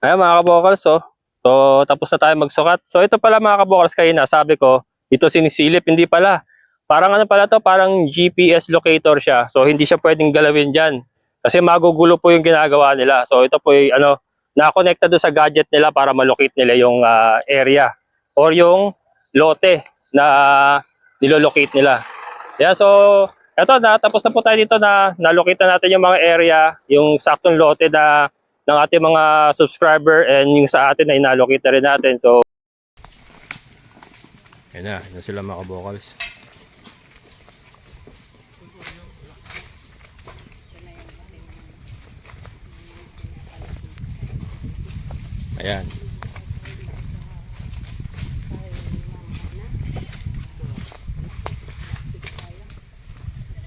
Ayan mga kabokals, oh. So, tapos na tayo magsukat. So, ito pala mga kabokals, kanina sabi ko, ito sinisilip, hindi pala. Parang ano pala to, parang GPS locator siya. So, hindi siya pwedeng galawin dyan. Kasi magugulo po yung ginagawa nila. So, ito po yung ano, nakakonekta doon sa gadget nila para malocate nila yung area or yung lote na nilolocate nila. Yeah, so, eto na, tapos na po tayo dito na nalocate na natin yung mga area, yung saktong lote na ng ating mga subscriber and yung sa atin na inallocate na rin natin. So, yan na sila mga vocals. Ayan.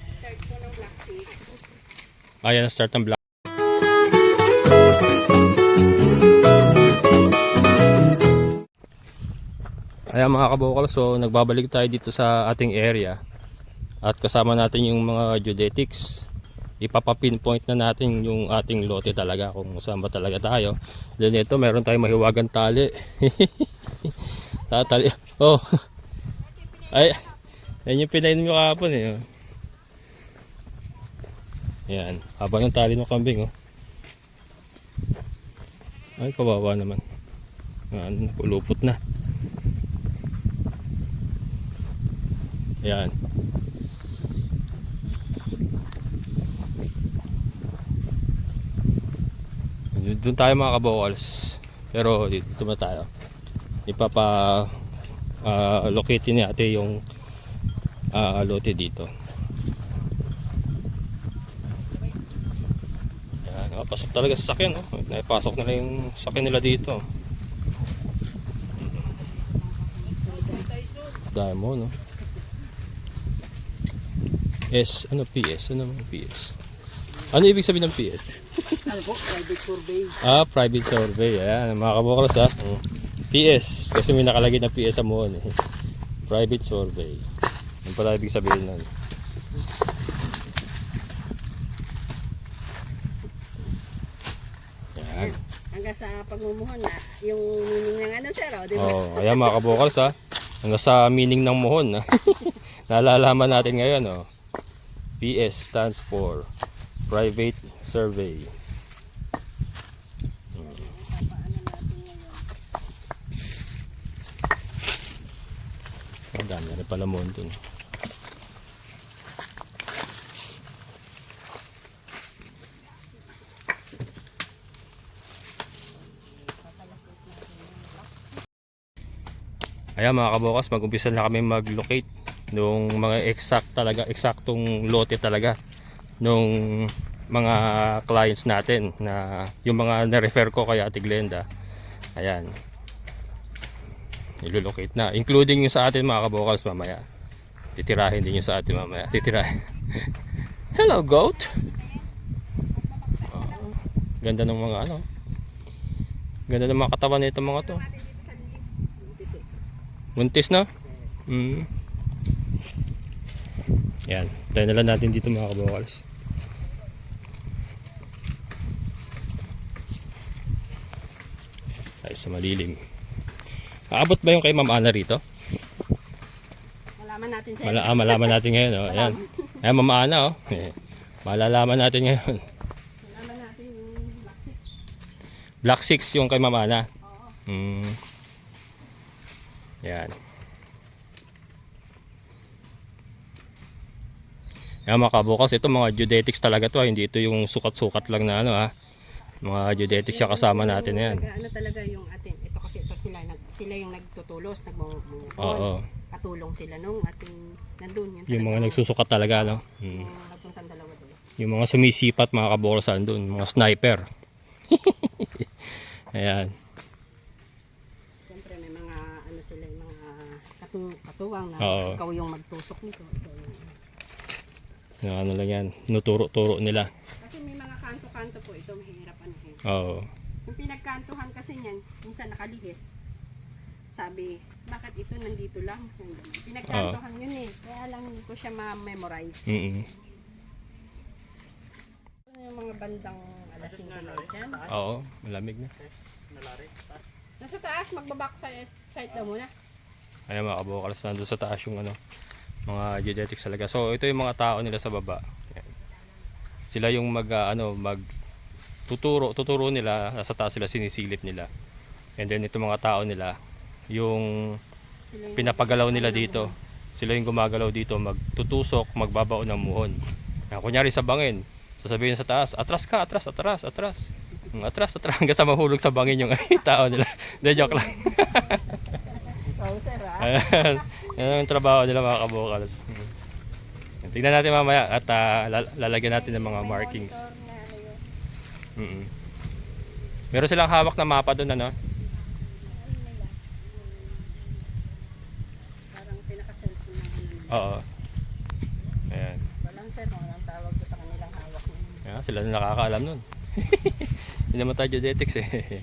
Start po ng Black 6. Ayan, start ng black. Ayan mga kabokal, so nagbabalik tayo dito sa ating area at kasama natin yung mga geodetics. Ipapapinpoint na natin yung ating lote talaga kung saan ba talaga tayo. Then ito meron tayong mahiwagang tali. Tatali. Oh. Ay, yan yung pinainom nyo kahapon eh. Oh. Yan, haba ng tali ng kambing oh. Ay, kawawa naman. Yan, napulupot na. Yan. Doon tayo mga kabokals. Pero dito ba tayo? Ipapa locate ni ate yung lote dito. Yan, nakapasok talaga sa sakyan oh. Naipasok na yung sakyan nila dito. Dahil mo no. S, ano PS? Ano mga PS? Ano ibig sabihin ng PS? Ano po? Private survey. Private survey. Ayan, mga kabokals ha. PS, kasi may nakalagay na PS sa mohon eh. Private survey. Ano pala ibig sabihin nun? Ayan. Hanggang sa pagmumuhon na, yung meaning ng ano sir, di ba? Oh, ayan mga kabokals ha. Hanggang sa meaning ng mohon. Nalalaman natin ngayon oh. PS stands for Private Survey. Ang dami na rin pala mohon dun. Ayan mga kabokas, mag-umpisa na kami mag-locate nung mga eksaktong lote talaga nung mga clients natin na yung mga na-refer ko kay Ate Glenda. Ayan, ilolocate na, including yung sa atin mga kabokals mamaya. Titirahin din yung sa atin mamaya. Titirahin. Hello goat. Ganda ng mga ano. Ganda ng mga katawan nito mga to. Buntis na? Yan, tayo na lang natin dito mga kabokals. Ay, sa malilim. Aabot ba yung kay Ma'am Ana rito? Malaman natin sir. Malaman natin ngayon oh. Ayan. Ayan Ma'am Ana oh. Malalaman natin ngayon. Malaman natin yung Black 6. Black 6 yung kay Ma'am Ana. Oo. Yan. Yan mga kabukas, ito mga geodetics talaga to, hindi ito yung sukat-sukat lang na ano ha. Mga geodetics siya kasama natin yan. Ano talaga yung atin? Ito kasi ito sila yung nagtutulos, nagmumuhon. Oo. Katulong sila nung ating nandun yun. Yung mga nagsusukat talaga no. Yung nagpuntang dalawa doon. Yung mga sumisipat mga kabukas andun, mga sniper. Ayan. Siyempre may mga ano sila yung mga katuwang na Oo. ikaw yung magtusok nito. Na ano lang yan, nuturo-turo nila. Kasi may mga kanto-kanto po ito, mahirap ano eh. Oo. Yung pinagkantuhan kasi niyan, minsan nakalihis. Sabi, bakit ito nandito lang? Pinagkantuhan yun eh. Kaya lang ko siya ma-memorize. Yung mga bandang alas 5 na dyan. Oo, malamig na. Nasa taas, magbaback side daw muna. Ayan mga kabokals, nandun sa taas yung ano, mga geodetics talaga. So ito yung mga tao nila sa baba. Ayan. Sila yung tuturo nila, nasa taas sila, sinisilip nila. And then ito mga tao nila, yung Sila yung pinapagalaw nila dito. Sila yung gumagalaw dito, magtutusok, magbabaon ng muhon. Ayan, kunyari sa bangin, sasabihin sa taas, atras ka, atras, atras, atras. Atras, atras, hanggang sa mahulog sa bangin yung tao nila. Hindi, joke lang. Oh, sir, ah. Ayan, yan ang trabaho nila mga kabokals. Tingnan natin mamaya at lalagyan natin ng mga May markings. monitor na ano yun. Meron silang hawak na mapa doon, ano? Ano nila? Parang pinaka-cellphone ng ano nila. Oo. Ayan. Walang sir, walang tawag ko sa kanilang hawak nun. Ayan, sila na nakakaalam nun. Hindi naman tayo geodetics eh.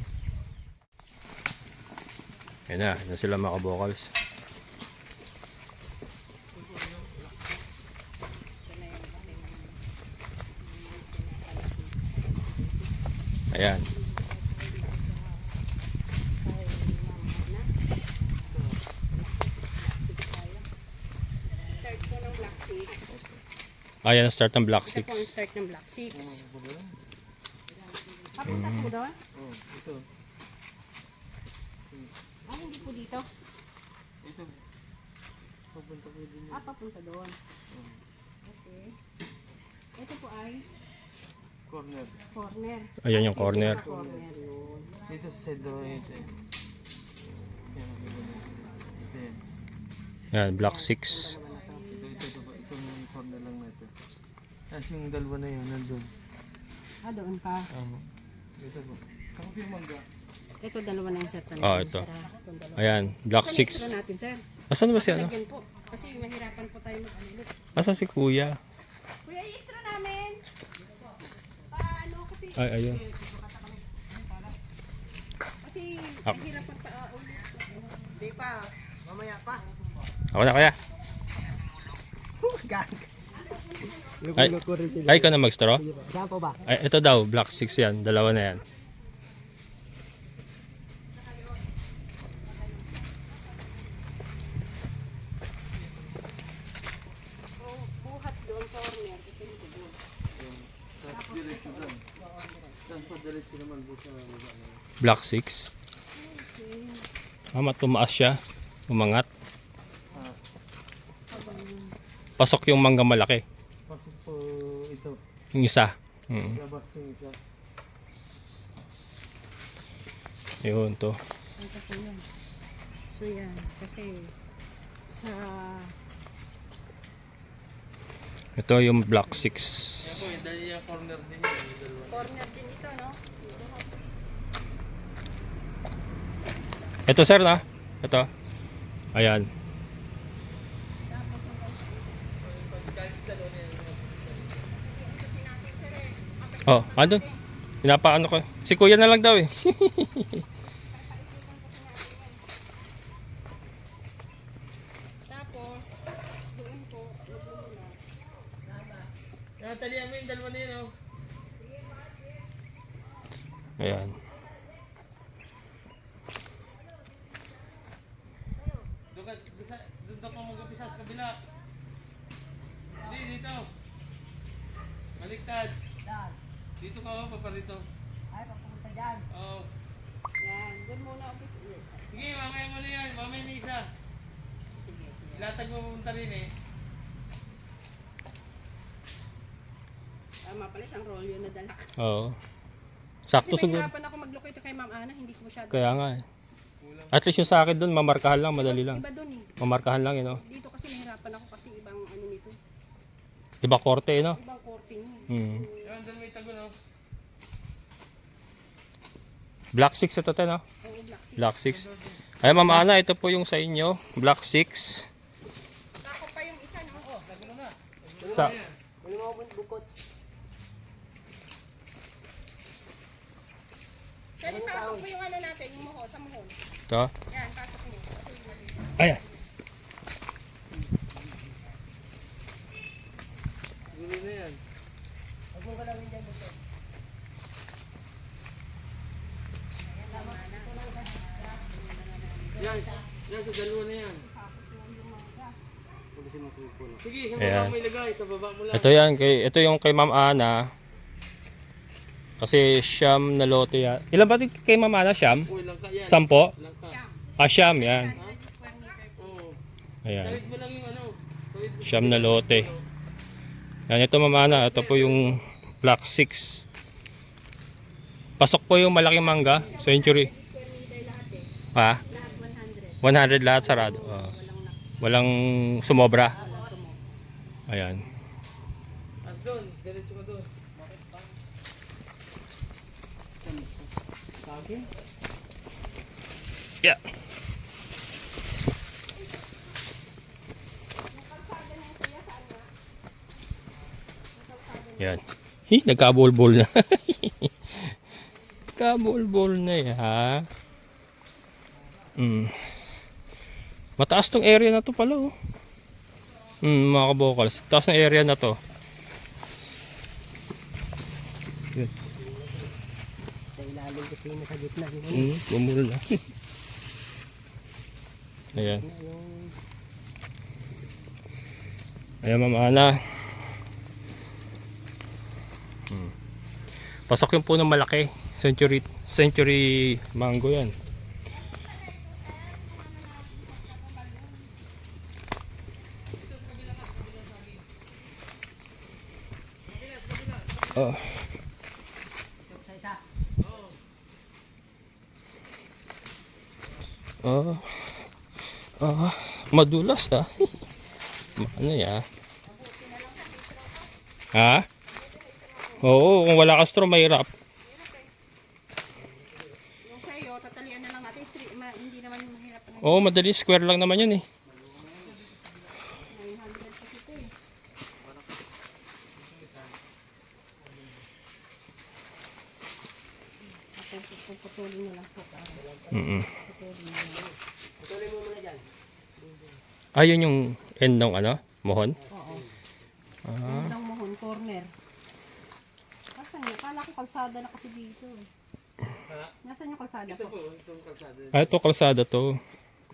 Ayan na sila mga kabokals. Ayan. Start ko ng Black 6. Ayan ang start ng Black Ito po ang 6. start ng Black 6. Papunta po doon? Ito. Ah, hindi po dito. Ito. Papunta ko din. Ah, papunta doon. Okay. Ito po ay Corner. corner. Ayan yung corner. Corner yun. Dito sa side daw ito. Yan. Ito yan. Ayan, Black 6. Ito. Itong corner lang na ito. Tapos yung dalawa na yun, nandun. Ah, doon pa. Ito po. Ako yung mangga. Ito, dalawa na yung sir. Ito. Ayan, Black Saan 6. extra natin, sir? Asan ba si ano? Lagyan po. Kasi mahirapan po tayo mag-ano. Asan si kuya? Kuya, extra namin! Paano kasi? Ay, ayun. Kasi Ah. mahirapan pa ulit. Hindi pa, mamaya pa. Ako na kaya. Ay, Lukulot ko rin sila. ay ka na mag-straw? Saan po ba? Ay, ito daw, Black 6 yan. Dalawa na yan. Buhat doon, corner. Ito yung doon. Tapos diretso doon. Saan po diretso naman po sa baba na yun? Black 6. Tumaas siya. Umangat. Pasok yung mangga malaki. Pasok po ito. Yung isa. Labas yung isa. Yun to. Ito po yan. So yan, kasi sa Ito yung Black 6. Ito yung dahil yung corner din yun. Yung dalawa. corner din ito, no? Ito sir na. Ito. Ayan. Oh, andun. Pinapaano ko. Si kuya na lang daw eh. Tapos, doon po, magmumula. Talihan mo yung dalawa na yun, oh. Ayan. Doon ka pa mag-upisa sa kabila. Hindi, dito. Baliktad. Dito ka, oh, paparito. Ay, papunta dyan. Oh. Yan, doon muna office. Yes. Sige, mamaya mo na yan. Mamaya na isa. Sige. Ilatag mo pumunta rin eh. Tama pala, isang rolyo na dala ka. Oo. Sakto Kasi siguro. mahirapan ako mag-locate kay Ma'am Ana, hindi ko masyado. Kaya nga eh. At least yung sa akin doon, mamarkahan lang, madali lang. Iba doon eh. Mamarkahan lang, no? Dito kasi mahirapan ako kasi ibang ano nito. Diba korte, no? Ibang korte niya. Yan, doon may tago, no? Black 6 ito, no? Oo, Black 6. Black 6. Ay, Ma'am Ana, ito po yung sa inyo. Black 6. Tako pa yung isa, no? Oh, Sa, Wala mo akong bukot. Pwede pasok mo yung ano natin, yung muho, sa muho. ito. Yan, pasok mo. Ayan. Gulo na yan. Huwag mo ka lang dyan bukot. Ayan naman. Yan, yan sa dalawa na yan. Sige, sa Ayan. baba mo ilagay, sa baba mo lang. Ito yan, ito yung kay Ma'am Ana. Kasi siyam na lote yan. Ilan ba kay Ma'am Ana, siyam? Uy, langka yan. 10? Langka. Siyam yan. square meter po. Oo. Ayan. Tawid mo lang yung ano. Tawid mo. Siyam na lote. Yan, ito Ma'am Ana. Ito po yung Block 6. Pasok po yung malaking mangga. Century. Square meter lahat eh. Ha? Lahat 100 lahat sarado. walang Walang sumobra. sumo. Ayan. At doon, diretso ka doon. Yeah. Yan. Hi, nagkabol-bol na. Nagkabol-bol na ya. Mataas tong area na to pala oh. Mga kabokals. Taas ng area na to. Sa ilalim kasi na sa gitna. Bumul na. Ayan. Ayan Ma'am Ana. Pasok yung puno malaki. Century mango yan. Oh. Madulas ha. Ano ya? Ha? Oo, kung wala ka straw, mahirap. Yung sa'yo, tatalian na lang natin. Hindi naman mahirap na. Oo, madali. Square lang naman yun eh. 900 kasi ito eh. Puputulin na lang po. Tuloy mo muna dyan. Ayun yung end ng ano? Mohon? Oo. Ang mohon, corner. Nasaan yun? Kala ko kalsada na kasi dito. Nasaan yung kalsada Ito po? po, itong kalsada. Ito kalsada to.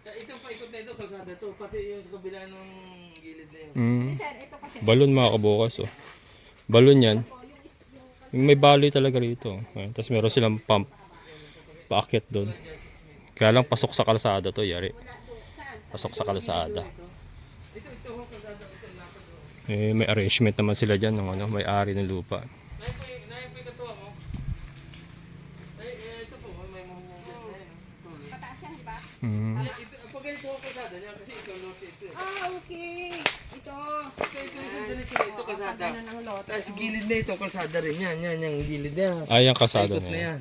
Ito pa ikot na ito, kalsada to. Pati yung sa kabila ng gilid na yun. Sir, ito kasi. Balon mga kabukas oh. Balon yan. Yung may baloy talaga rito. Ayan, tapos meron silang pump. Paakyat doon. Kaya lang pasok sa kalsada to, yari. Pasok sa kalsada. Eh, may arrangement naman sila dyan ng ano, may-ari ng lupa. Nahin po yung katuwa mo. Ito po, may mga tuloy. Pataas yan, di ba? Pag ganito ang kalsada niya, kasi ito lote ito. Okay. Ito. Ito kalsada. Ganun ang lote. Tapos gilid na ito, kalsada rin yan. Yan, yung gilid na. Ay, ang kalsada Ikot na na yan. yan.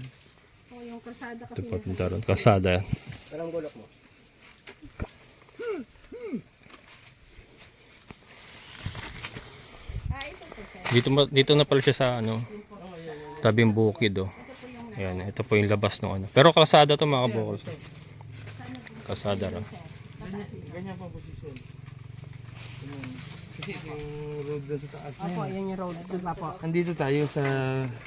Oh, yung kalsada kasi. Ito papunta ron. Kalsada yan. Parang bulok mo. Ito po, sir. Dito na pala siya sa ano, tabing bukid oh. Ayan, ito po yung labas ng ano. Pero kalsada to mga kabukol. Kalsada rin. Ganyan pa posisyon. Kasi ito yung road doon sa taas na Opo, yan. yan yung road. Diba po? Andito tayo sa...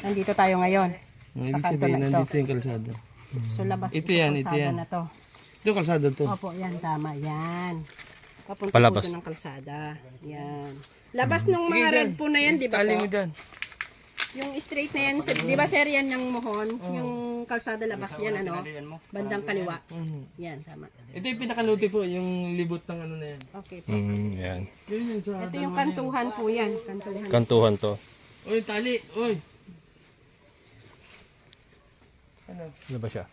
Nandito tayo ngayon. Ibig kanto sabihin, na ito. nandito yung kalsada. So, labas Ito ito yan, kalsada ito yan. na to. Ito kalsada to. Opo, yan. Tama. Yan. Papunta Palabas. po doon ng kalsada. Yan. Labas ng mga red po na yan, di ba Tali po? mo dyan. Yung straight na yan, di ba sir yan yung mohon? Yung kalsada labas yan, ano? Bandang kaliwa. Yan, tama. Ito yung pinakaluti po, yung libot ng ano na yan. Okay po. Yan. Yun yung sa... Ito yung kantuhan po yan. Kantuhan. Kantuhan to. Uy, tali! Uy! Ano? Ano ba siya?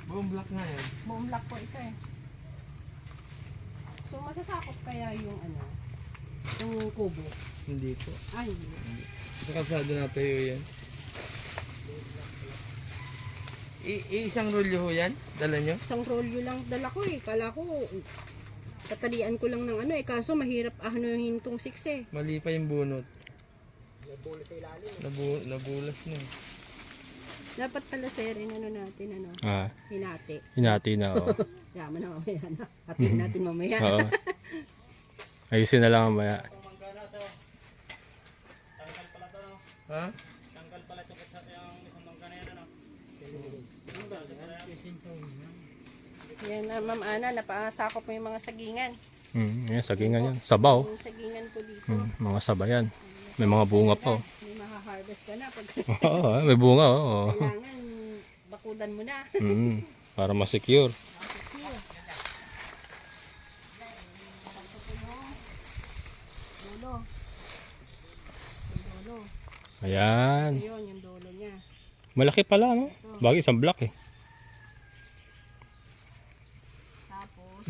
Buong block nga yan. Buong block po ito eh. So masasakop kaya yung ano, yung kubo. Hindi po. Ay, hindi. Sa kalsada na tayo yan. Isang rolyo ho yan? Dala nyo? Isang rolyo lang dala ko eh. Kala ko, tatalian ko lang ng ano eh. Kaso mahirap anuhin tong 6 eh. Mali pa yung bunot. Nabulas na eh. Dapat pala sir, ano natin, ano, Ah, hinati. hinati na oh. Yaman na mamaya na. Hatiin natin mamaya. Oo. Ayusin na lang mamaya. Ha? Yan, Ma'am Ana, napasakop mo yung mga sagingan. Yan, sagingan yan. Sabaw. Yung sagingan po dito. Mga sabayan. May mga bunga pa. Oh. May makaharvest ka na. Pag Oo, may bunga. Oh. kailangan, bakudan mo na. Para ma-secure. Dulo. Yung dulo. Ayan. Yun, yung dulo niya. Malaki pala, no? Bagay, isang block eh. Tapos,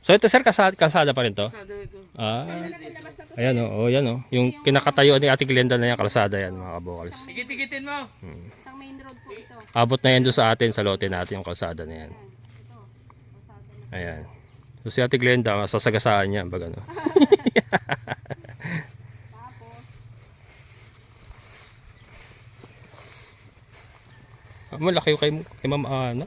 So ito sir, kalsada pa rin to? Kalsada ito. labas na to. Ayan o, yan o. Yung kinakatayo ni Ate Glenda na yan, kalsada yan mga kabokals. Tigit-tigitin mo. Isang main road po ito. Abot na yan doon sa atin, sa lote natin yung kalsada na yan. Ito. Kalsada na. Ayan. So si Ate Glenda, sasagasaan niya. Baga, no? Tapos, Malaki yung kay Ma'am Ana.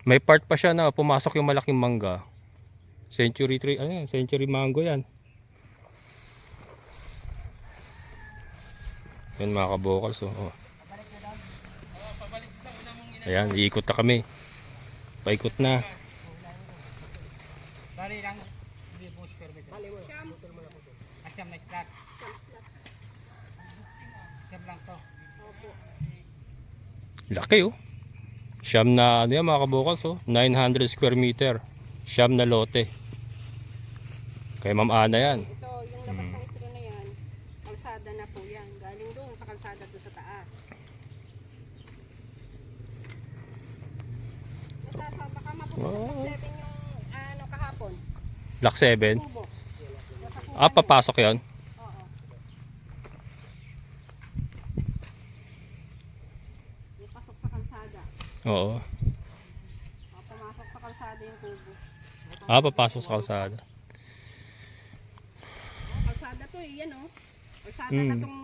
May part pa siya na pumasok yung malaking mangga. Century tree, ano yan? Century mango yan. Yan mga kabokals. Oh. Ayan, iikot na kami. Paikot na. Bali lang. Hindi po square meter. Bali mo. Putol mo na po. Asyam na slot. Asyam lang to. Laki oh. Siyam na ano yan mga kabokals oh. 900 square meter. Siyam na lote. Kay Ma'am Ana yan. ito, yung labas ng estro na yan, kalsada na po yan. Galing doon sa kalsada doon sa taas. Basta baka mapupunta Wow. sa 7 yung ano kahapon. Block 7. Tubo. Papasok yon. Oo. Yung pasok sa kalsada. Oo. Pumasok sa kalsada yung kubo. Papasok sa kalsada. Kalsada to eh, yan oh. Kalsada na tong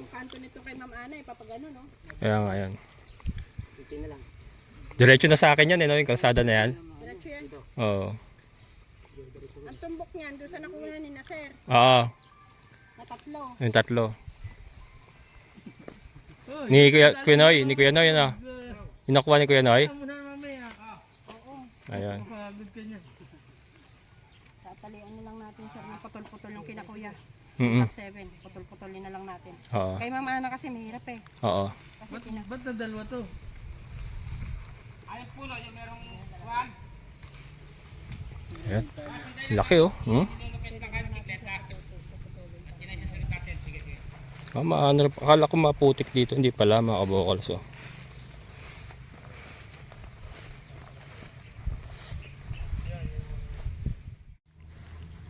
kanto nito kay Ma'am Ana, ipapagano no? Kaya nga yan. Ito na lang. Diretso na sa akin yan, no? Yung kalsada na yan. Diretso yan. Oo. Ang tumbok niyan, doon sa nakuha ni Nasir, Oo. na tatlo. Yung tatlo. Ni Kuya Noy. Ni Kuya Noy, ano? Yung nakuha ni Kuya Noy. Muna mamaya. Oo. Ayan. Pagod ka niya. Tatalian na lang natin sir, na putol-putol yung kinakuya. Mm. Block 7, putol-putulin na lang natin. Oo. Kay Ma'am Ana kasi mahirap eh. Oo. Kasi Ba't na dalawa to? Ayan. Laki oh. Maano, akala ko maputik dito, hindi pala mga kabokals oh.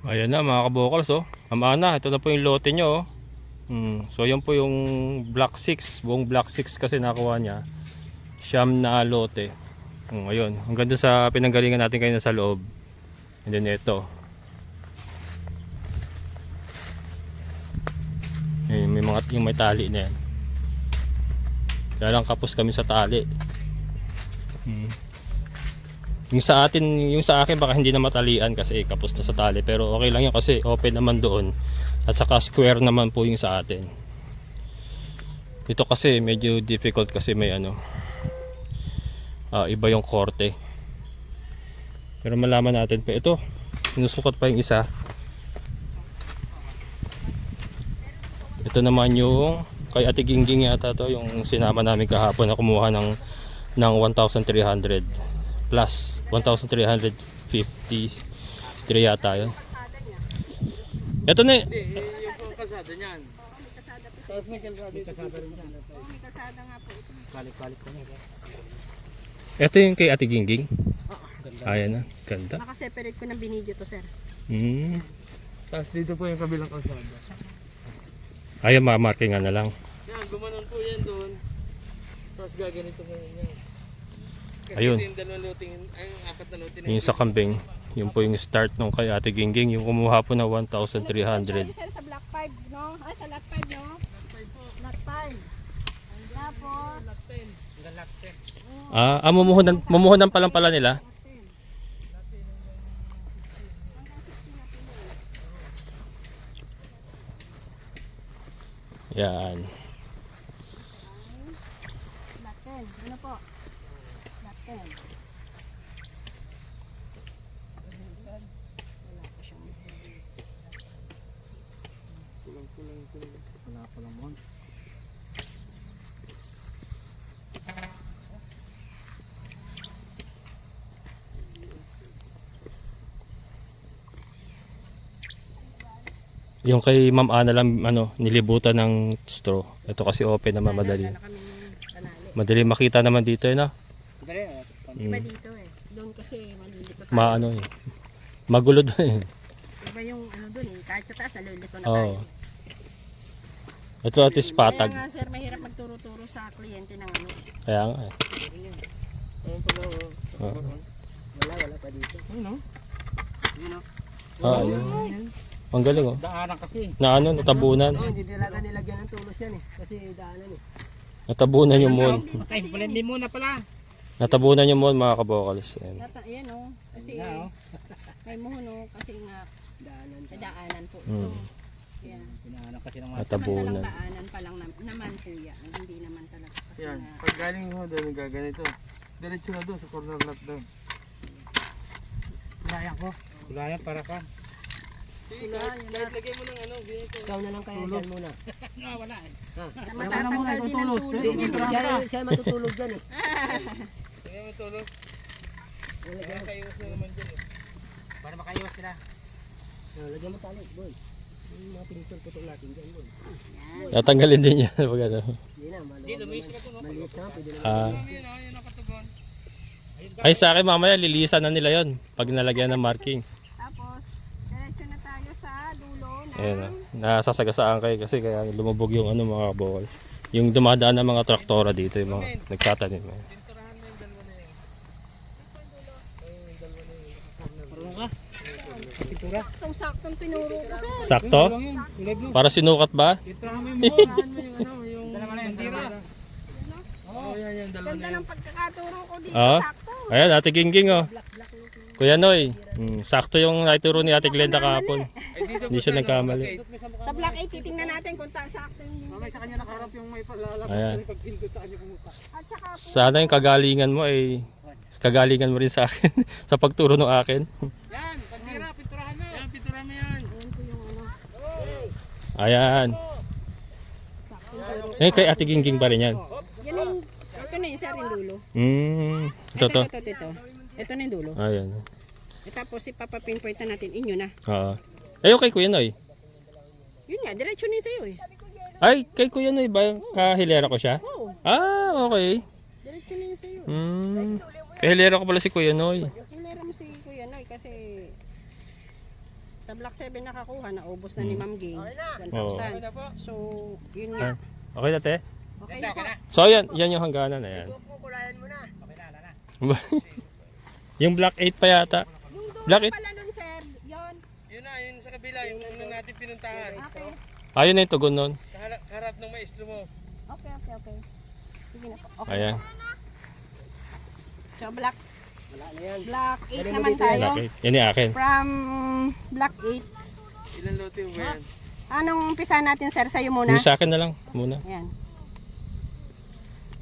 Ayan na mga kabokals oh. Ma'am Ana, ito na po yung lote nyo oh. So yan po yung block 6, buong block 6 kasi nakuha niya. Siyam na lote. Ayun, hanggang doon sa pinanggalingan natin kayo sa loob. And then ito. Ayun, may mga yung may tali na yan. Kaya lang kapos kami sa tali. Yung sa atin, yung sa akin baka hindi na matalian kasi kapos na sa tali, pero okay lang yun kasi open naman doon at saka square naman po yung sa atin. Ito kasi medyo difficult kasi may ano, iba yung korte, pero malaman natin pa. Ito sinusukat pa yung isa. Ito naman yung kay Ate Gingging yata to, yung sinama namin kahapon na kumuha ng 1,300 plus 1,353 yata yun. Ito na Hindi, yung kalsada niyan. Tapos may kalsada dito. may kalsada nga po ito. Balik-balik ko na. ito yung kay Ate Gingging. Ayan na, ganda. Nakaseparate ko ng binidyo to sir. Tapos dito po yung kabilang kalsada. Ayan, mamarkingan na lang. Yan, gumanon po yan doon. Tapos gaganito po yan. Kasi Ayun. ito yung dalawang loting, ay yung apat na loting. Yung sa kambing, yun po yung start nung kay Ate Gingging, yung kumuha po na 1,300. Sir, sa block 5 no? Ay sa lot 5 no? Lot 5. Tapos, Mumuhunan pa lang pala nila. Yan. Black 10. Ano po? Black 10. Wala po siyang Wala pa lang mo. Yung kay Ma'am Ana lang nilibutan ng straw. Ito kasi open naman madali. Wala kami ng kanali. Madali makita naman dito no. Dali. Iba dito eh. Doon kasi malilito tayo. Maano eh. Magulo doon eh. Iba yung ano doon eh. Kahit sa taas, nalilito na Oo. tayo. Ito at least patag. Kaya nga sir, mahirap magturo-turo sa kliyente ng ano. Kaya nga eh. Ayun pala, Oo. wala pa dito. Ayun, Ayun. Ang galing oh. Daanan kasi. Natabunan. hindi talaga nilagyan ng tulos yan eh. Kasi daanan eh. Natabunan yung mall. Ay, hindi muna pala. Natabunan yung mall mga kabokals. Yan. Ayan o. Kasi may muhon o. Kasi nga daanan po. Mm. Yan. Pinaanan kasi ng mga Natabunan. Samantalang daanan pa lang naman po yan. Hindi naman talaga. Kasi Yan, nga. pag galing mo doon, gaganito. Diretso na doon sa corner lot doon. kulayan ko. Kulayan para ka. Sige, kahit lagay mo ng ano, ganito. Ikaw na lang kaya dyan muna. Wala eh. Matatanggal din ang tulog. Siya matutulog dyan eh. Sige mo tulog. Kaya kayos na naman dyan eh. Para makaiwas sila. Lagyan mo tali, boy. Yung mga pinitol putok natin dyan, boy. Tatanggalin din yan. Pag ano. Hindi na, malinis na, pwede na. Yun ang katugon. Ay sa akin mamaya lilisan na nila yon pag nalagyan ng marking. Tapos, diretso na tayo sa dulo ng Ayun na. Nasasagasaan kayo kasi kaya lumubog yung mga kabokals. Yung dumadaan ng mga traktora dito yung mga nagtatanim. Pinturahan mo yung dalawa na yun. Ayun yung dalawa na yun. Marunong ka? Pintura. saktong tinuro ko sir. Sakto? Para sinukat ba? Pinturahan mo yung pinturahan mo yung ano, yung Dalawa na yung tira. Oo, yan yung dalawa na Ganda yun. ng pagkakaturo ko dito. Oo. Sakto. Ayan, Ate Gingging oh. Kuya Noy, sakto yung naituro ni Ate Glenda kahapon. Ay, dito Hindi siya nagkamali. Sa black 8, titingnan natin kung sakto yung Mamay sa kanya nakaharap yung may palalabas Ayan. yung pagpindot sa kanya pumunta. At saka po, Sana yung kagalingan mo ay kagalingan mo rin sa akin sa pagturo ng akin. Yan, pagtira, pinturahan mo. Yan, pinturahan mo yan. ayan po yung ano. Ayan. Eh kay Ate Gingging pa rin yan. Yan yung, ito na yung sir yung dulo. Ito to. Ito. Ito na yung dulo. Ayan. Tapos ipapapinpoint na natin inyo na. Oo. Eh okay Kuya Noy. Yun nga, diretso na yun sa'yo eh. Ay, kay Kuya Noy ba kahilera ko siya? Oo, Ah, okay. diretso na yun sa'yo. Kahilera ko pala si Kuya Noy. Hilera mo si Kuya Noy kasi sa Black 7 nakakuha, naubos na ni Ma'am Gay. 1,000. So, yun nga. Okay na te? Okay na po. So yan yung hangganan na yan. Kukulayan mo na. Yung Black 8 pa yata. Yung dulo Black it? pala nun sir, yun. Yun na, yun sa kabila, yung una natin pinuntahan. Okay. Ayun na yung tugon nun. Kaharap ng maestro mo. Okay. Sige na po. Okay. Ayan. So, Black Wala na yan. Black 8 naman tayo. Black 8. Yan yung akin. From Black 8. Ilan lote mo yan? Anong umpisa natin sir? Sa'yo muna. Yung sa akin na lang muna. Ayan.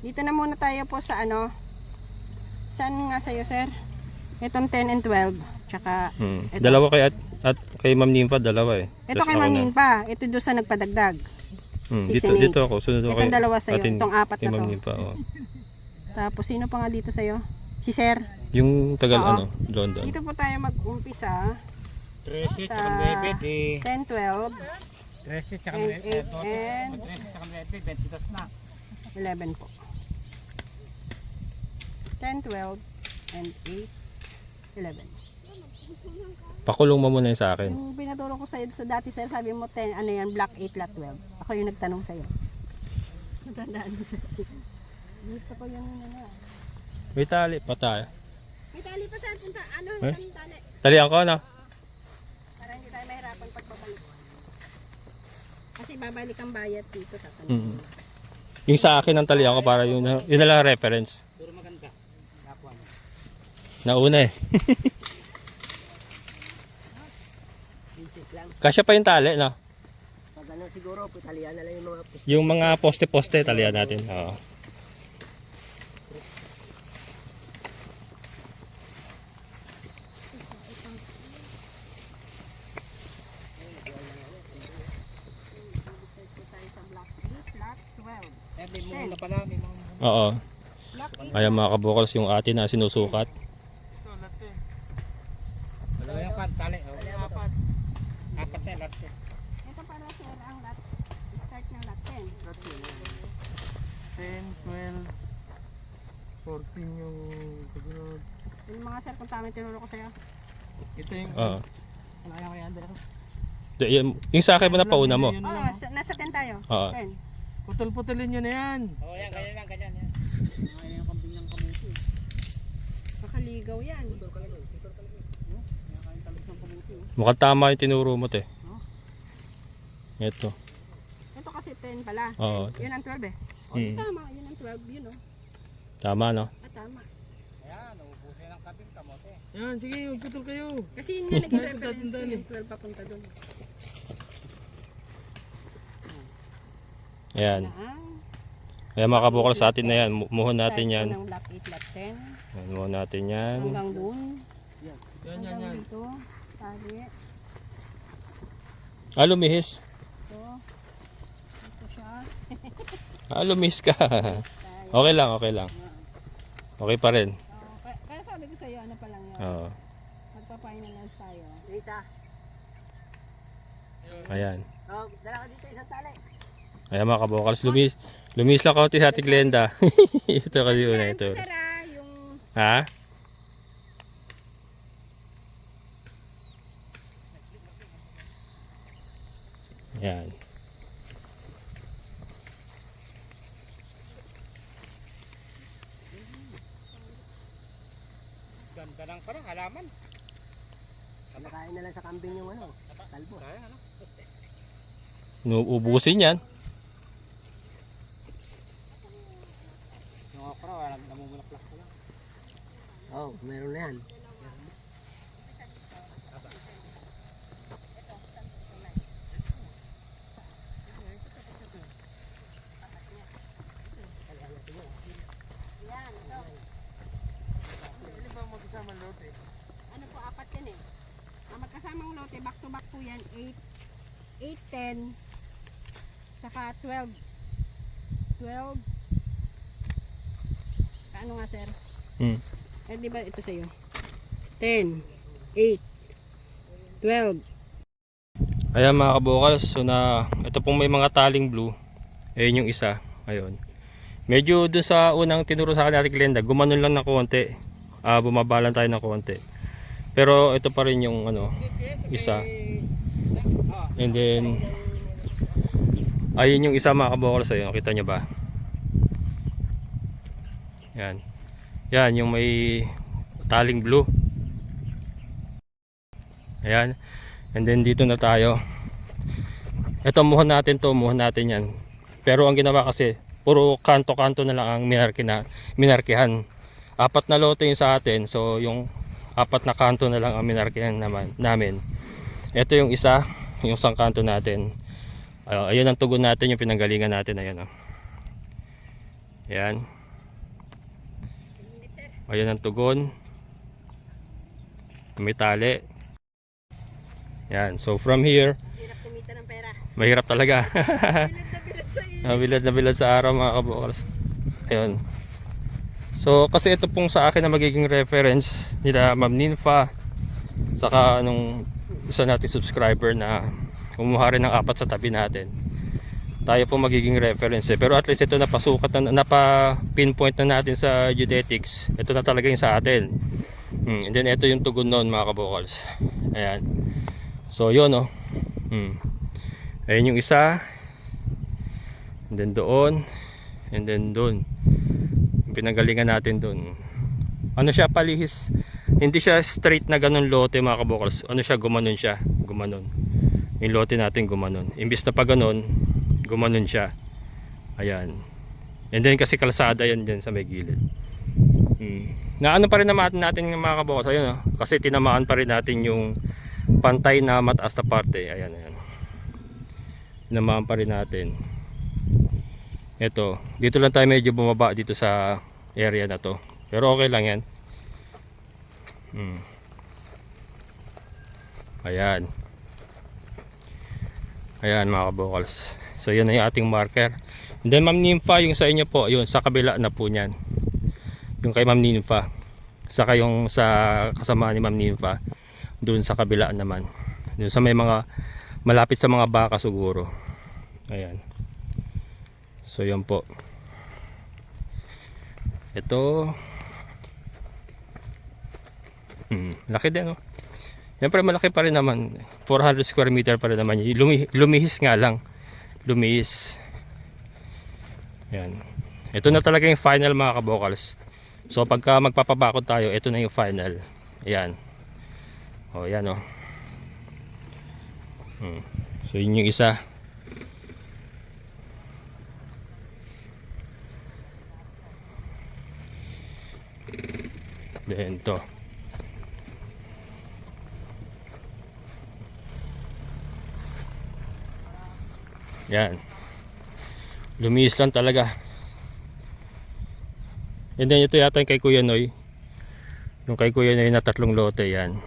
Dito na muna tayo po sa ano. Saan nga sa'yo sir? Itong 10 and 12. Tsaka ito. Dalawa kay at kay Ma'am Nympha, dalawa eh. Ito Tas kay ako na. Ma'am pa. Ito doon sa nagpadagdag. Dito 6 and 8. dito ako. Sunod ako Itong dalawa sa'yo. atin- Itong apat kay na Ma'am to. Nympha. Oh. Tapos sino pa nga dito sa'yo? Si sir. Yung tagal Oo. London. Dito po tayo mag-umpisa. 13 Sa tsaka 9 di. 10, 12, 13 tsaka and 9. 8, and 13 tsaka 9, 22 na. 11 po. 10, 12, and 8, 11. Pakulong mo muna yung sa akin. Yung pinaturo ko sa'yo sa dati sir, sabi mo 10, ano yan, black 8, lot 12. Ako yung nagtanong sa'yo. Natandaan mo sa'yo. Gusto ko yun na. May tali pa tayo. May tali pa sir, punta. Ano, Eh? tali. Talian ko na. Para hindi tayo mahirapan pagbabalik. Kasi babalik ang bayad dito, tatanong. Mm. Yung sa akin ang talihan ko para yun na lang reference. Puro maganda. Kapwa mo. Nauna eh. Pinchit lang. Kasya pa yung tali, no? Pag ano siguro, putalian na lang yung mga pusto. Yung mga poste-poste, talihan natin. Oo. Search ko tayo sa block 8, block 12. Eh, may muna pala. May mga Oo. Block 8. Kaya mga kabukals, yung atin na sinusukat. Ito, latte. Dalawa yung pan, tali. Oh. Apat. Apat na lot. Ito para sir ang lot. Start ng lot 10. Latte. 10, 12, 14 yung kasunod. Yung mga sir kung tama tinuro ko sa'yo. Ito yung... Oo. Kaya ko yan, dala ko. Yung sa akin mo na pauna mo. Yun Oo, lang. nasa 10 tayo. Oo. 10. Putol-putulin nyo na yan. Oo, yan, ganyan lang, ganyan. Yan. Mga yung kambing ng kamuti. Makaligaw yan. Mukhang tama yung tinuro mo, te. Ito. Ito kasi 10 pala. Oo. Yun ang 12 eh. O, Mm. tama. Yun ang 12. Yun o. Tama, no? Tama. Ayan, ubusin ng kambing kamote. Yan, sige, magputol kayo. Kasi yun nga naging reference ko Tatandaan yung 12 papunta doon. Ayan. Ah, Kaya mga kabukals sa atin na yan. Muhon natin start yan. ko ng block 8, block 10. Ayan, muhon natin yan. Hanggang doon. Yan, yan, Hanggang yan. dito. Tali. Lumihis. Ito. Ito siya. Lumihis ka. Okay lang, okay lang. Okay pa rin. Kaya sabi ko sa'yo, ano pa lang yun. Oo. Magpa-finalize tayo. Yung isa. Ayan. Oh, dala ka dito isang tali. Ayan mga kabukals. Lumihis lang kaunti sa ating Glenda. Ito kasi una Yan ito. po sir ah, yung Ha? Ayan. Ganda lang parang halaman. Kamakain na lang sa kambing yung ano. Kalbo. Sayang, ano? Ubusin yan. Yung okra, walang namumulaklas ko lang. Oh, meron na yan. yan. Ito. Ano ba magkasama lote? Ano po, apat yan eh. Ang magkasamang lote, back to back po yan. 8, 10, saka 12. 12. Ano nga sir? Hmm. Eh di ba ito sa'yo? 10, 8, 12. Ayan mga kabukals. So na ito pong may mga taling blue. Ayun yung isa. Ayun. Medyo doon sa unang tinuro sa akin natin Glenda, gumanon lang na konti. Bumabalan tayo ng konti. Pero ito pa rin yung ano, isa. And then ayun yung isa mga kabukals. Ayun, kita nyo ba? Yan. Yan yung may taling blue. Ayan. And then dito na tayo. Ito muhon natin to, muhon natin yan. Pero ang ginawa kasi, puro kanto-kanto na lang ang minarkihan. Apat na lote yung sa atin. So yung apat na kanto na lang ang minarkihan namin. Ito yung isa, yung isang kanto natin. Ayun ang tugon natin, yung pinanggalingan natin. Ayan o. Ayan. Ayan ang tugon. May tali. Yan. So from here, Hirap kumita ng pera. mahirap talaga. Bilad na bilad sa iyo. Bilad na bilad sa araw mga kabukals. Ayun. So kasi ito pong sa akin na magiging reference nila Ma'am Ninfa, saka nung isa nating subscriber na kumuha rin ng apat sa tabi natin. Tayo po magiging reference eh. Pero at least ito napasukat na, napa-pinpoint na natin sa geodetics. Ito na talaga yung sa atin. And then ito yung tugon noon mga kabukals. Ayan. So yun oh. Ayun yung isa. And then doon. And then doon. Pinagalingan natin doon. Ano siya, palihis. Hindi siya straight na ganun lote mga kabukals. Ano siya, gumanon siya. Gumanon. Yung lote natin gumanon. Imbis na pa ganun, gumanon siya. Ayan. And then kasi kalsada yan dyan sa may gilid. Na ano pa rin naman natin mga kabukas, ayun oh, kasi tinamaan pa rin natin yung pantay na mataas na parte. Ayan, ayan. Tinamaan pa rin natin. Ito, dito lang tayo medyo bumaba dito sa area na to. Pero okay lang yan. Ayan. Ayan mga kabukals. So yun na yung ating marker. And then Ma'am Nympha, yung sa inyo po, yun sa kabila na po niyan. Yung kay Ma'am Nympha. Saka yung sa kasama ni Ma'am Nympha, doon sa kabila naman. Doon sa may mga malapit sa mga baka siguro. Ayan. So yun po. Ito. Laki din oh. Siyempre malaki pa rin naman. 400 square meter pa rin naman. Lumihis nga lang. Lumihis. Ayan. Ito na talaga yung final mga kabokals. So pagka magpapabakod tayo, ito na yung final. Ayan. O yan o. So yun yung isa. Then to. Yan. Lumiis lang talaga. And then ito yata yung kay Kuya Noy. Yung kay Kuya Noy na 3 lote yan.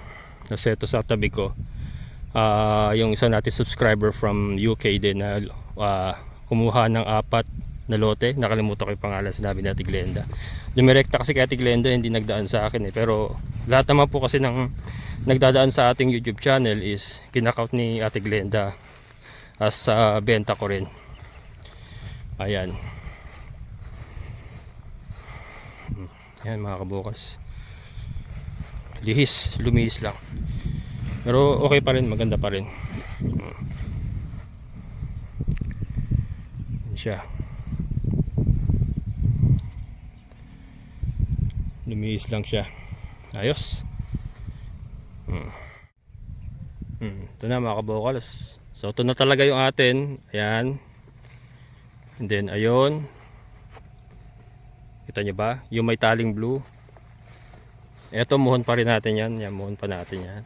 Kasi ito sa tabi ko. Yung isa natin subscriber from UK din na kumuha ng 4 na lote. Nakalimutan ko yung pangalan, sinabi natin Glenda. Dumirekta kasi kay Ate Glenda, hindi nagdaan sa akin eh. Pero lahat naman po kasi ng nagdadaan sa ating YouTube channel is kinakount ni Ate Glenda as benta ko rin. Ayan. Ayan mga kabukas. Lihis, lumihis lang. Pero okay pa rin, maganda pa rin. Ayan siya. Lumihis lang siya. Ayos. Ito na mga kabukas. So ito na talaga yung atin. Ayan. And then ayun. Kita nyo ba? Yung may taling blue. Ito muhon pa rin natin yan. Yan, muhon pa natin yan.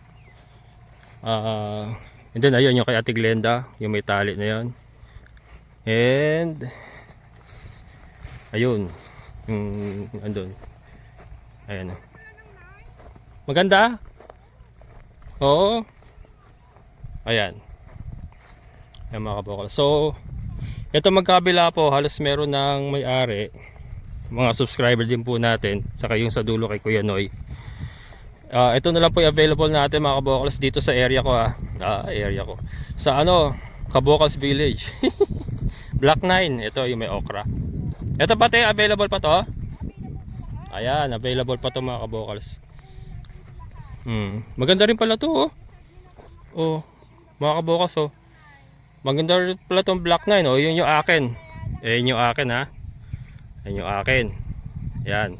And then ayun yung kay Ate Glenda. Yung may tali na yan. And ayun. Yung andun. Ayan. Maganda? Oo. Ayan. Ayan mga kabukal. So ito magkabila po, halos meron ng may-ari, mga subscriber din po natin, saka yung sa dulo kay Kuya Noy. Ito na lang po yung available natin mga kabukals dito sa area ko area ko. Sa Kabukals Village. Block 9, ito yung may okra. Ito pati, available pa to? Ayan, available pa to mga kabukals. Maganda rin pala to oh. Mga kabukals oh. Maganda rin pala tong Block 9 oh. Yun yung akin. Yun yung akin ha. Yun yung akin. Yan.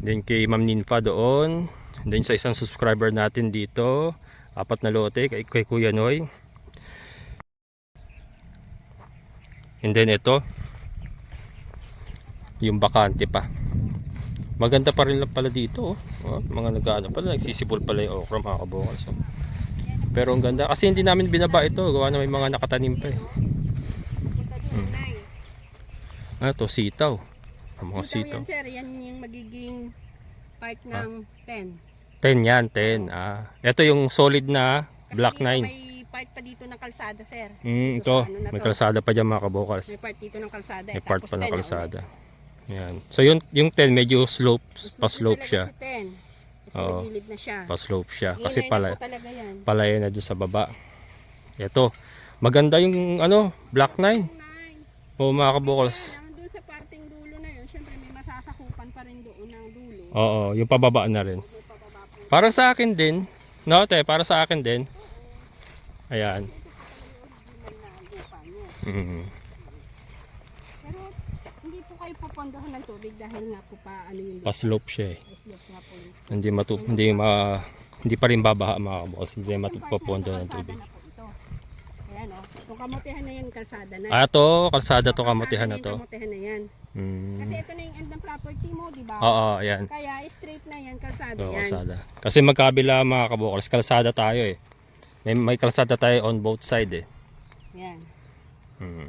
Then kay Ma'am Nympha doon. Then sa isang subscriber natin dito, 4 na lote kay Kuya Noy. And then ito, yung bakante pa. Maganda pa rin pala dito oh. Mga nag-ano pala, nagsisipol pala yung okra mga kabukals oh. Pero ang ganda kasi hindi namin binaba ito, gawa na may mga nakatanim pa eh. Ito sitaw. Ang mga sitaw. Yan sir, yan yung magiging part ng 10. 10 yan, 10. Ito yung solid na Block 9. May part pa dito ng kalsada sir. Ito, may kalsada pa dyan mga kabukals. May part dito ng kalsada. May part pa ng kalsada. Yan. So yung 10 medyo slope, pa-slope siya. Kasi magilid na siya. Pa-slope siya. Kasi yan. palaya na doon sa baba. Ito, maganda yung Block 9. O mga kabukals. Doon sa parting dulo na yun, syempre may masasakupan pa rin doon ng dulo. Oo, yung pababa na rin. Para sa akin din. No, te, para sa akin din. Ayan. Pero hindi po kayo pupondohan ng tubig dahil nga po pa yung Pa-slope siya eh. slope nga po yun. Hindi pa rin babaha mga kabukals. Hindi matupondo ng tubig. Kaya Yan o. Itong kamutihan na yan, kalsada na. Ah, to, kalsada to, Kalsada kamutihan na yung to. Kamutihan na yan. Hmm. Kasi ito na yung end ng property mo, di ba? Oo, ayan. Kaya straight na yan, kalsada So, yan. kalsada. Kasi magkabila mga kabukals, kalsada tayo eh. May kalsada tayo on both side eh. Yan. Hmm.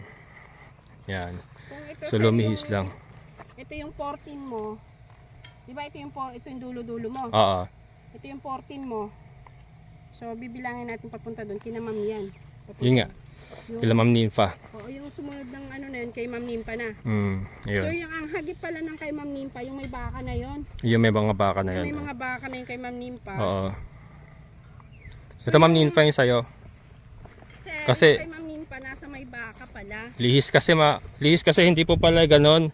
Yan. Kung ito So sir, lumihis yung- lang. Ito yung 14 mo. Di ba ito yung dulo-dulo mo? Oo. Ito yung 14 mo. So bibilangin natin papunta doon. Kina ma'am yan. Papunta. Yun nga. Yung, Kila Ma'am Ninfa. Oo, yung sumunod ng ano na yun, kay Ma'am Nimpa na. Hmm. So Ayun. yung ang hagip pala ng kay Ma'am Nimpa, yung may baka na yun. Yung may mga baka na May yan. mga baka na yun kay Ma'am Nimpa. Oo. Ito Ma'am Ninfa yung sa'yo. Sir, Kasi- yung kay Ma'am Nimpa, nasa may baka pala. Lihis kasi hindi po pala ganon.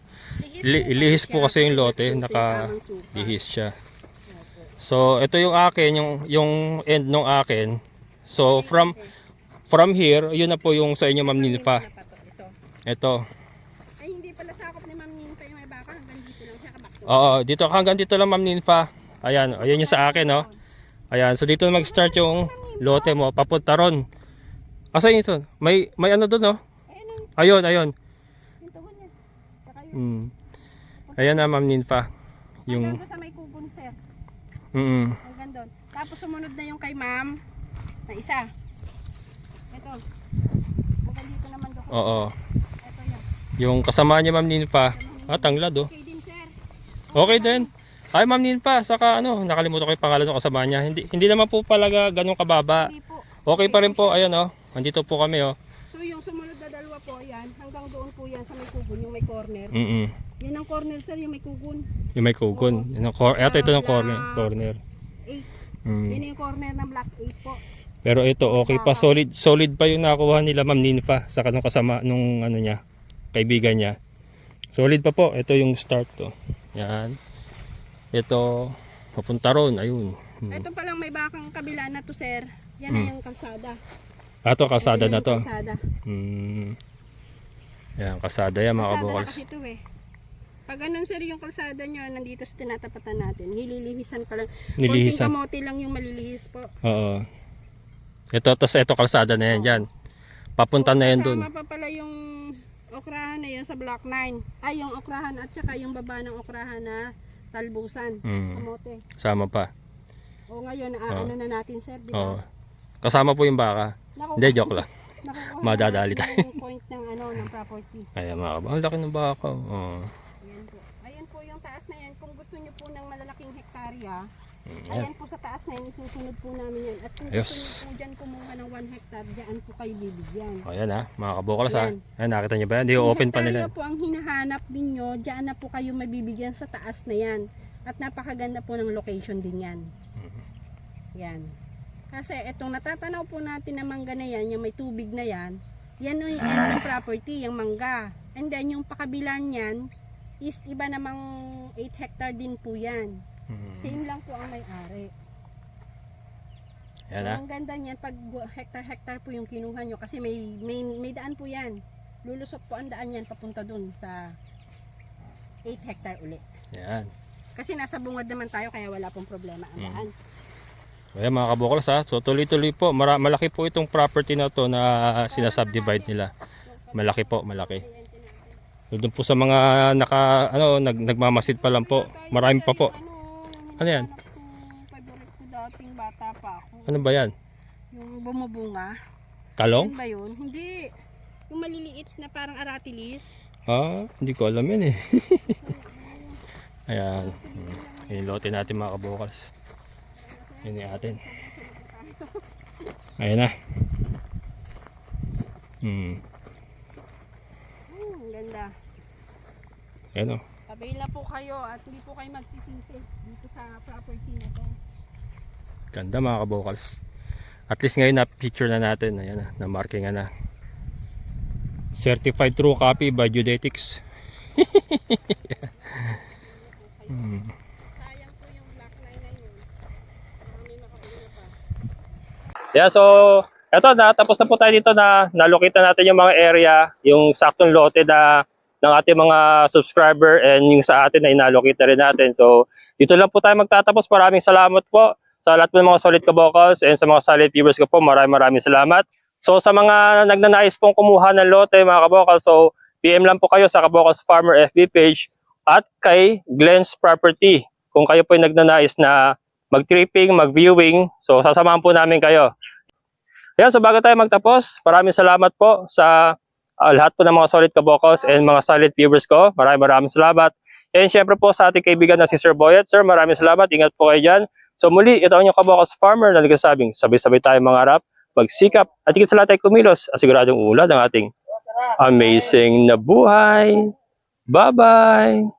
Lihis po kasi yung lote, Tamang naka-lihis siya. So ito yung akin, yung end nung akin. So from here, yun na po yung sa inyo Ma'am Ninfa. Ito. Ito. Ay, hindi pala sakop ni Ma'am Nimpa yung may baka. Hanggang dito lang siya kabakto. Oo, dito hanggang dito lang Ma'am Ninfa. Ayan, ayan yung sa akin, no. Ayan, so dito na mag-start yung lote mo papunta ron. Asa yun ito? May ano doon, no? Ayun, Ayun. yung tugon niya. Saka yun. Hmm. Ayan na Ma'am Ninfa. Hanggang Yung doon sa may kubon, sir. Hanggang doon. Tapos sumunod na yung kay Ma'am na isa. Ito. Hanggang dito naman doon. oo. Ito yan. Yung kasama niya Ma'am Ninfa. Tanglad, oh. Okay din, sir. Okay din. Ay Ma'am Ninfa, saka ano, nakalimutan ko yung pangalan ng kasama niya. Hindi naman po palaga ganun kababa. Hindi po. Okay pa rin po, ayan oh. Andito po kami oh. So yung sumunod na dalawa po, yan. Hanggang doon po yan sa may kubon, yung may corner. Mm. Yan ang corner, sir, yung may kugon. Yung may kugon. Ito ng corner. 8. Mm. Yan yung corner ng block 8 po. Pero ito okay pa, solid pa yung nakuha nila Ma'am Ninfa sa kanong kasama nung ano niya, kaibigan niya. Solid pa po. Ito yung start to. Yan. Ito papunta ron, ayun. Ito palang may bakang kabila na to, sir. Yan na yung kalsada. Ato kasada Ito na yung to. Kalsada. Yan, kasada yan mga Kalsada na kabukals. kasi ito eh. Pag ganun, sir, yung kalsada nyo, nandito sa tinatapatan natin. Nililihisan pa lang. Nilihisan. Konting kamote lang yung malilihis po. Oo. Ito kalsada na yan dyan. Papunta na yan dun. Kasama pa pala yung okrahan na yun sa block 9. Ay, yung okrahan at saka yung baba ng okrahan na talbusan. Kamote. Sama pa. O ngayon, ano na natin, sir, di Oo. ba? Kasama po yung baka. Hindi, joke lang. Nakukuha Madadali na tayo. yung point ng ng property. Ayan mga kabukals. Ang laki ng baka. Oo. Ayan po. Ayan po yung taas na yan. Kung gusto nyo po ng malalaking hektarya, Ayan. ayan po sa taas na yan, susunod po namin yan. At kung Ayos. gusto nyo po dyan kumuha ng 1 hectare, dyan po kayo bibigyan. Ayan ha, mga kabukals ha. Ayan. Ayan, nakita nyo ba yan? Hindi Kung open pa nila. hektarya po ang hinahanap ninyo, dyan na po kayo mabibigyan sa taas na yan. At napakaganda po ng location din yan. Yan. Kasi itong natatanaw po natin na mangga na yan, yung may tubig na yan, yan yung end ng property, yung mangga. And then yung pakabilan yan, is iba namang 8 hectare din po yan. Same lang po ang may-ari. Ayan So, ha. ang ganda niyan, pag hectare po yung kinuha nyo, kasi may daan po yan. Lulusot po ang daan yan, papunta dun sa 8 hectare ulit. Ayan. Kasi nasa bungad naman tayo, kaya wala pong problema ang daan. Ayan mga kabukals ha. So tuloy-tuloy po. Malaki po itong property na to na sinasubdivide nila. Malaki po, malaki. So, doon po sa mga nagmamasid pa lang po. Marami pa po. Ano yan? Favorite ko dating bata pa ako. Ano ba yan? Yung bumubunga. Talong? Yan ba yun? Hindi. Yung maliliit na parang aratilis. Hindi ko alam yan eh. Ayan. Inilote natin mga kabukals. Yun yung atin. Ayan na. Ang ganda. Ayan o. Avail na po kayo at hindi po kayo magsisisi dito sa property na to. Ganda mga kabukals. At least ngayon na picture na natin. Ayan na. Na-markingan na. Certified true copy by Geodetics. Sayang po yung black line na yun. Marami makauna pa. Yeah, so eto na, tapos na po tayo dito na nalokita natin yung mga area, yung saktong lote na ng ating mga subscriber and yung sa atin na inalokita rin natin. So dito lang po tayo magtatapos. Maraming salamat po sa lahat ng mga solid kabukals and sa mga solid viewers ko po. Maraming salamat. So sa mga nagnanais pong kumuha ng lote mga kabokal, so PM lang po kayo sa Kabokals Farmer FB page at kay Glenn's Property. Kung kayo po ay nagnanais na mag-tripping, mag-viewing, so sasamahan po namin kayo. Ayan, so bago tayo magtapos, maraming salamat po sa lahat po ng mga solid kabokals and mga solid viewers ko. Maraming salamat. And syempre po sa ating kaibigan na si Sir Boyet. Sir, maraming salamat. Ingat po kayo dyan. So muli, ito ang inyong Kabokals Farmer na nagsasabing sabay-sabay tayo mangarap, magsikap, at higit sa lahat tayo kumilos at siguradong ulad ang ating amazing na buhay. Bye-bye!